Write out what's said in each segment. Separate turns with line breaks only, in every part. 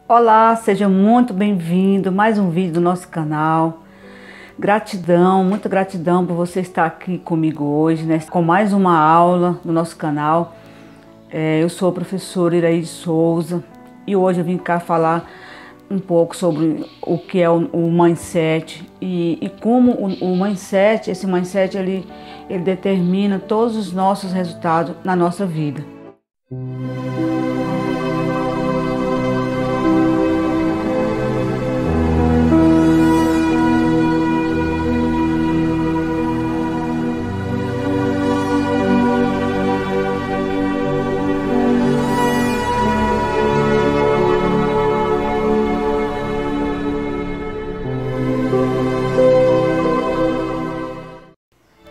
Olá, seja muito bem-vindo a mais um vídeo do nosso canal. Gratidão, muita gratidão por você estar aqui comigo hoje, né, com mais uma aula no nosso canal. Eu sou a professora Iraide Souza e hoje eu vim cá falar um pouco sobre o que é o mindset e como o mindset, esse mindset ele determina todos os nossos resultados na nossa vida.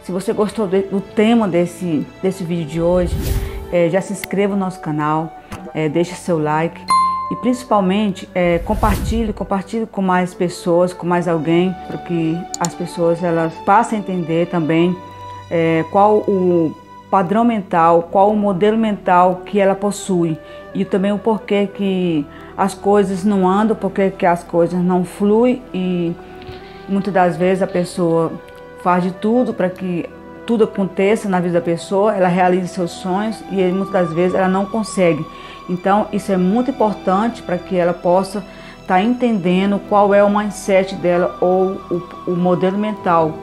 Se você gostou do tema desse vídeo de hoje, já se inscreva no nosso canal, deixe seu like e principalmente compartilhe com mais pessoas, com mais alguém, para que as pessoas elas passem a entender também qual o padrão mental, qual o modelo mental que ela possui e também o porquê que as coisas não andam, porquê que as coisas não fluem e muitas das vezes a pessoa faz de tudo para que tudo aconteça na vida da pessoa, ela realize seus sonhos e muitas das vezes ela não consegue. Então isso é muito importante para que ela possa estar entendendo qual é o mindset dela ou o modelo mental.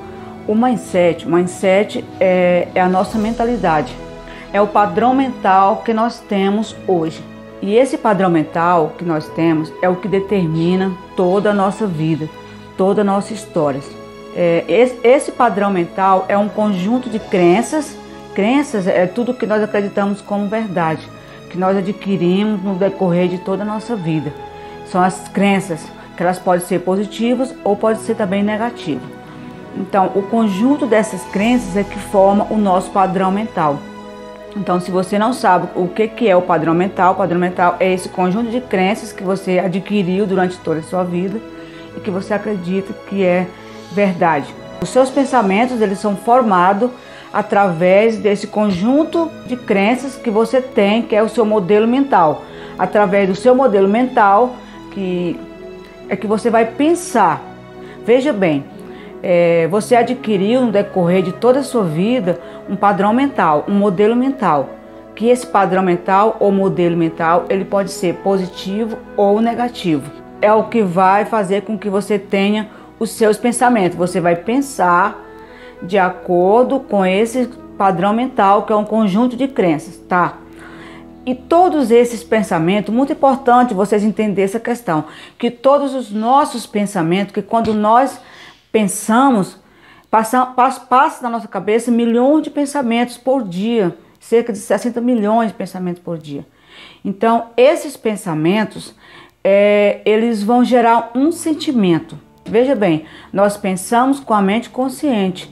O mindset é a nossa mentalidade, é o padrão mental que nós temos hoje. E esse padrão mental que nós temos é o que determina toda a nossa vida, toda a nossa história. Esse padrão mental é um conjunto de crenças. Crenças é tudo que nós acreditamos como verdade, que nós adquirimos no decorrer de toda a nossa vida. São as crenças, que elas podem ser positivas ou podem ser também negativas. Então, o conjunto dessas crenças é que forma o nosso padrão mental. Então, se você não sabe o que é o padrão mental é esse conjunto de crenças que você adquiriu durante toda a sua vida e que você acredita que é verdade. Os seus pensamentos eles são formados através desse conjunto de crenças que você tem, que é o seu modelo mental. Através do seu modelo mental que você vai pensar. Veja bem, você adquiriu no decorrer de toda a sua vida um padrão mental, um modelo mental. Que esse padrão mental ou modelo mental ele pode ser positivo ou negativo. É o que vai fazer com que você tenha os seus pensamentos. Você vai pensar de acordo com esse padrão mental, que é um conjunto de crenças, tá? E todos esses pensamentos, muito importante vocês entenderem essa questão, que todos os nossos pensamentos, que quando nós pensamos, passa na nossa cabeça milhões de pensamentos por dia, cerca de 60 milhões de pensamentos por dia. Então, esses pensamentos, eles vão gerar um sentimento. Veja bem, nós pensamos com a mente consciente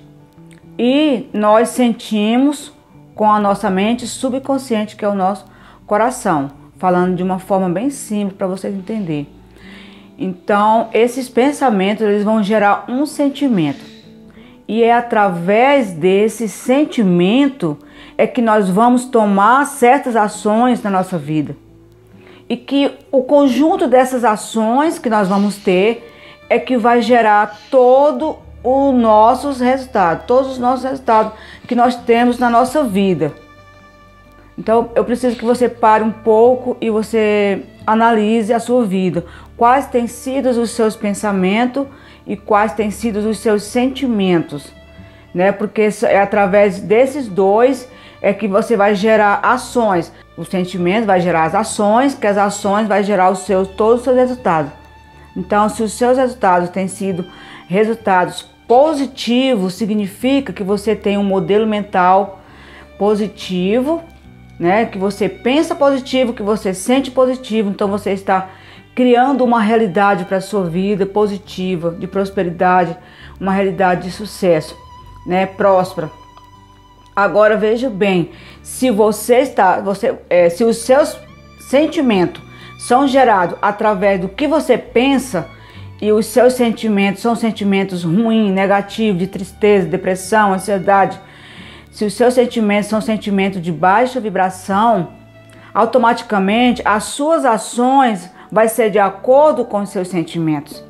e nós sentimos com a nossa mente subconsciente, que é o nosso coração. Falando de uma forma bem simples para vocês entenderem. Então, esses pensamentos eles vão gerar um sentimento. E é através desse sentimento que nós vamos tomar certas ações na nossa vida. E que o conjunto dessas ações que nós vamos ter que vai gerar todos os nossos resultados que nós temos na nossa vida. Então, eu preciso que você pare um pouco e você analise a sua vida. Quais têm sido os seus pensamentos e quais têm sido os seus sentimentos, né? Porque é através desses dois que você vai gerar ações. O sentimento vai gerar as ações, que as ações vai gerar todos os seus resultados. Então, se os seus resultados têm sido resultados positivos, significa que você tem um modelo mental positivo, né? Que você pensa positivo, que você sente positivo. Então, você está criando uma realidade para a sua vida positiva, de prosperidade, uma realidade de sucesso, né? Próspera. Agora, veja bem, se se os seus sentimentos são gerados através do que você pensa e os seus sentimentos são sentimentos ruins, negativos, de tristeza, depressão, ansiedade. Se os seus sentimentos são sentimentos de baixa vibração, automaticamente as suas ações vai ser de acordo com os seus sentimentos,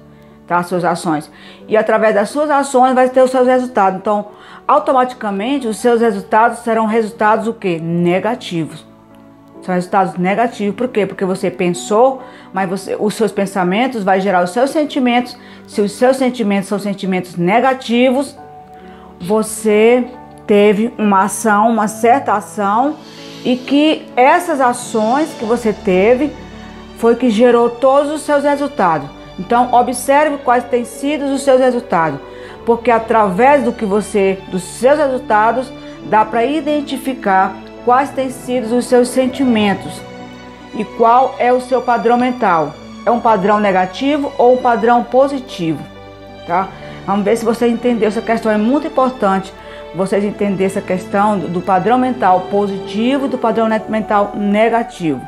tá? Suas ações. E através das suas ações vai ter os seus resultados. Então, automaticamente, os seus resultados serão resultados o quê? Negativos. São resultados negativos. Por quê? Porque você pensou, mas os seus pensamentos vão gerar os seus sentimentos. Se os seus sentimentos são sentimentos negativos, você teve uma ação, uma certa ação, e que essas ações que você teve foi que gerou todos os seus resultados. Então, observe quais têm sido os seus resultados, porque através dos seus resultados, dá para identificar quais têm sido os seus sentimentos e qual é o seu padrão mental. É um padrão negativo ou um padrão positivo, tá? Vamos ver se você entendeu. Essa questão é muito importante, vocês entenderem essa questão do padrão mental positivo e do padrão mental negativo.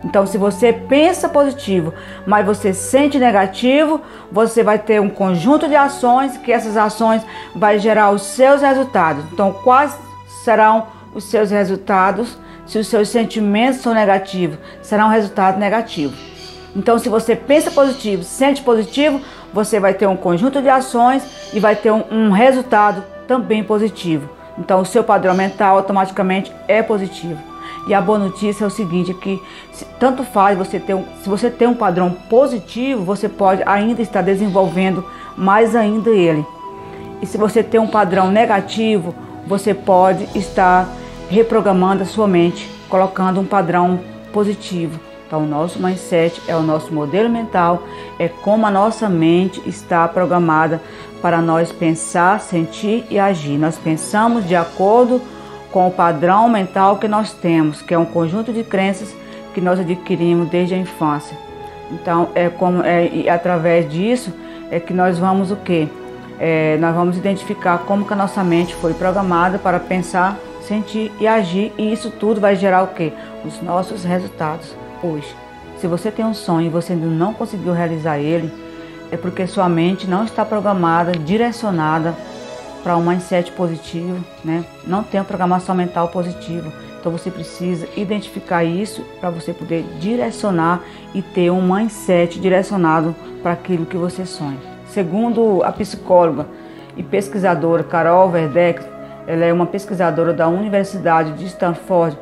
Então, se você pensa positivo, mas você sente negativo, você vai ter um conjunto de ações, que essas ações vai gerar os seus resultados. Então, quais serão os seus resultados? Se os seus sentimentos são negativos, será um resultado negativo. Então, se você pensa positivo, sente positivo, você vai ter um conjunto de ações e vai ter um resultado também positivo. Então, o seu padrão mental automaticamente é positivo. E a boa notícia é o seguinte, que tanto faz se você tem um padrão positivo, você pode ainda estar desenvolvendo mais ainda ele. E se você tem um padrão negativo, você pode estar reprogramando a sua mente, colocando um padrão positivo. Então, o nosso mindset é o nosso modelo mental, é como a nossa mente está programada para nós pensar, sentir e agir. Nós pensamos de acordo com o padrão mental que nós temos, que é um conjunto de crenças que nós adquirimos desde a infância. Então, através disso é que nós vamos o quê? Nós vamos identificar como que a nossa mente foi programada para pensar, sentir e agir, e isso tudo vai gerar o quê? Os nossos resultados hoje. Se você tem um sonho e você ainda não conseguiu realizar ele, é porque sua mente não está programada, direcionada para um mindset positivo, né? Não tem uma programação mental positiva. Então você precisa identificar isso para você poder direcionar e ter um mindset direcionado para aquilo que você sonha. Segundo a psicóloga e pesquisadora Carol Dweck, ela é uma pesquisadora da Universidade de Stanford.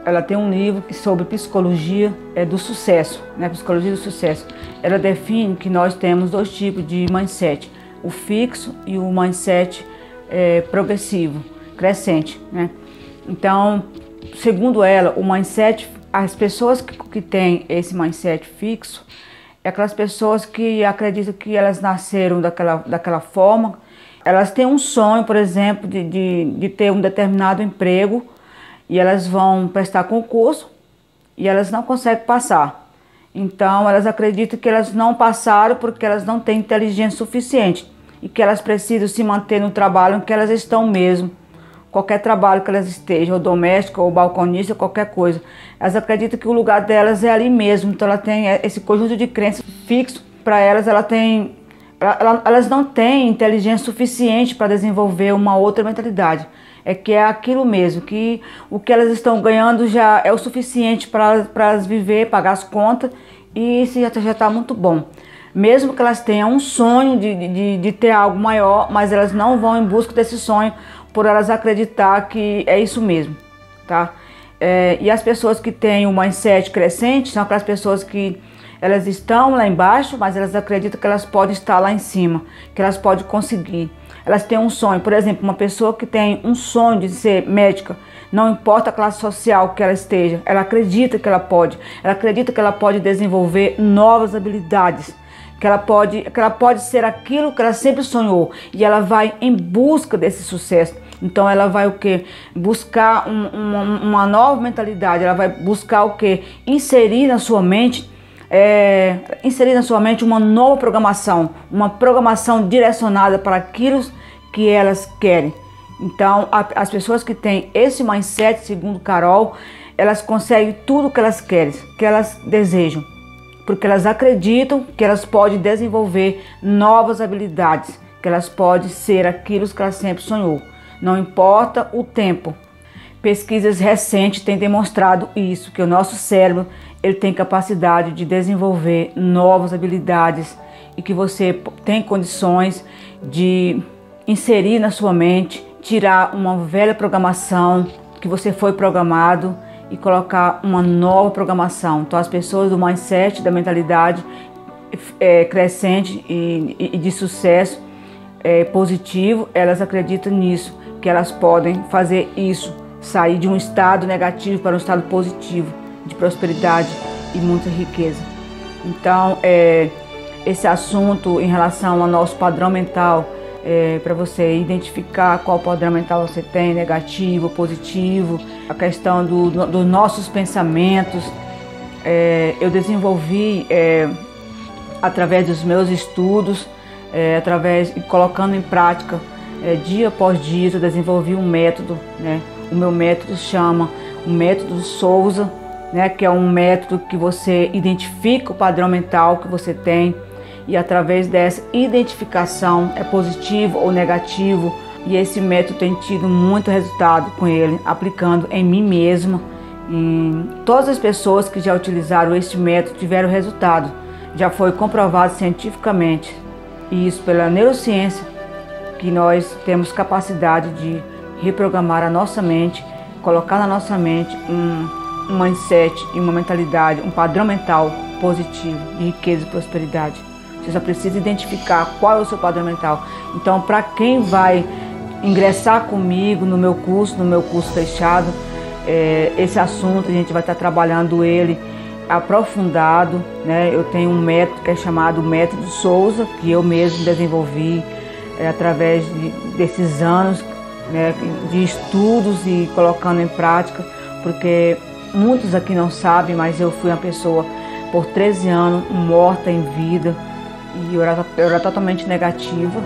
Ela tem um livro sobre psicologia do sucesso, né? Psicologia do sucesso. Ela define que nós temos dois tipos de mindset, o fixo e o mindset progressivo, crescente, né? Então, segundo ela, o mindset, as pessoas que têm esse mindset fixo, é aquelas pessoas que acreditam que elas nasceram daquela forma. Elas têm um sonho, por exemplo, de ter um determinado emprego, e elas vão prestar concurso e elas não conseguem passar. Então, elas acreditam que elas não passaram porque elas não têm inteligência suficiente e que elas precisam se manter no trabalho em que elas estão mesmo. Qualquer trabalho que elas estejam, ou doméstico, ou balconista, qualquer coisa. Elas acreditam que o lugar delas é ali mesmo. Então, ela tem esse conjunto de crenças fixo. Para elas, elas não têm inteligência suficiente para desenvolver uma outra mentalidade. Que é aquilo mesmo, que o que elas estão ganhando já é o suficiente para elas viver, pagar as contas, e isso já está muito bom. Mesmo que elas tenham um sonho de ter algo maior, mas elas não vão em busca desse sonho por elas acreditar que é isso mesmo, tá? E as pessoas que têm o mindset crescente são aquelas pessoas que elas estão lá embaixo, mas elas acreditam que elas podem estar lá em cima, que elas podem conseguir. Elas têm um sonho, por exemplo, uma pessoa que tem um sonho de ser médica, não importa a classe social que ela esteja, ela acredita que ela pode desenvolver novas habilidades, que ela pode ser aquilo que ela sempre sonhou, e ela vai em busca desse sucesso. Então ela vai o quê? Buscar uma nova mentalidade, ela vai buscar o quê? Inserir na sua mente uma nova programação, uma programação direcionada para aquilo que elas querem. Então, as pessoas que têm esse mindset, segundo Carol, elas conseguem tudo que elas querem, que elas desejam, porque elas acreditam que elas podem desenvolver novas habilidades, que elas podem ser aquilo que elas sempre sonhou. Não importa o tempo. pesquisas recentes têm demonstrado isso, que o nosso cérebro ele tem capacidade de desenvolver novas habilidades e que você tem condições de inserir na sua mente, tirar uma velha programação que você foi programado e colocar uma nova programação. Então as pessoas do mindset, da mentalidade crescente e de sucesso positivo, elas acreditam nisso, que elas podem fazer isso, sair de um estado negativo para um estado positivo, de prosperidade e muita riqueza. Então, esse assunto em relação ao nosso padrão mental, para você identificar qual padrão mental você tem, negativo, positivo, a questão dos nossos pensamentos, eu desenvolvi através dos meus estudos, colocando em prática dia após dia. Eu desenvolvi um método, né? O meu método chama o método Souza, né? Que é um método que você identifica o padrão mental que você tem e através dessa identificação é positivo ou negativo, e esse método tem tido muito resultado com ele, aplicando em mim mesma. E todas as pessoas que já utilizaram este método tiveram resultado, já foi comprovado cientificamente, e isso pela neurociência, que nós temos capacidade de reprogramar a nossa mente, colocar na nossa mente um mindset e uma mentalidade, um padrão mental positivo de riqueza e prosperidade. Você só precisa identificar qual é o seu padrão mental. Então, para quem vai ingressar comigo no meu curso fechado, esse assunto a gente vai estar trabalhando ele aprofundado, né? Eu tenho um método que é chamado Método Souza, que eu mesmo desenvolvi através desses anos, né, de estudos e colocando em prática, porque muitos aqui não sabem, mas eu fui uma pessoa por 13 anos morta em vida, e eu era totalmente negativa.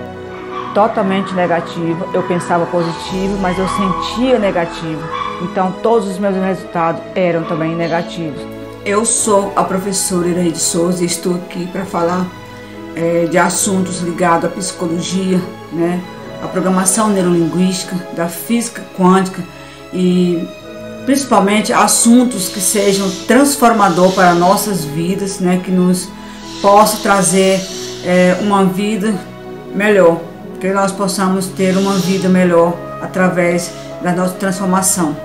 Eu pensava positivo, mas eu sentia negativo, então todos os meus resultados eram também negativos. Eu sou a professora Iraide Souza e estou aqui para falar de assuntos ligados à psicologia, né, à programação neurolinguística, da física quântica e principalmente assuntos que sejam transformador para nossas vidas, né, que nos possa trazer uma vida melhor, que nós possamos ter uma vida melhor através da nossa transformação.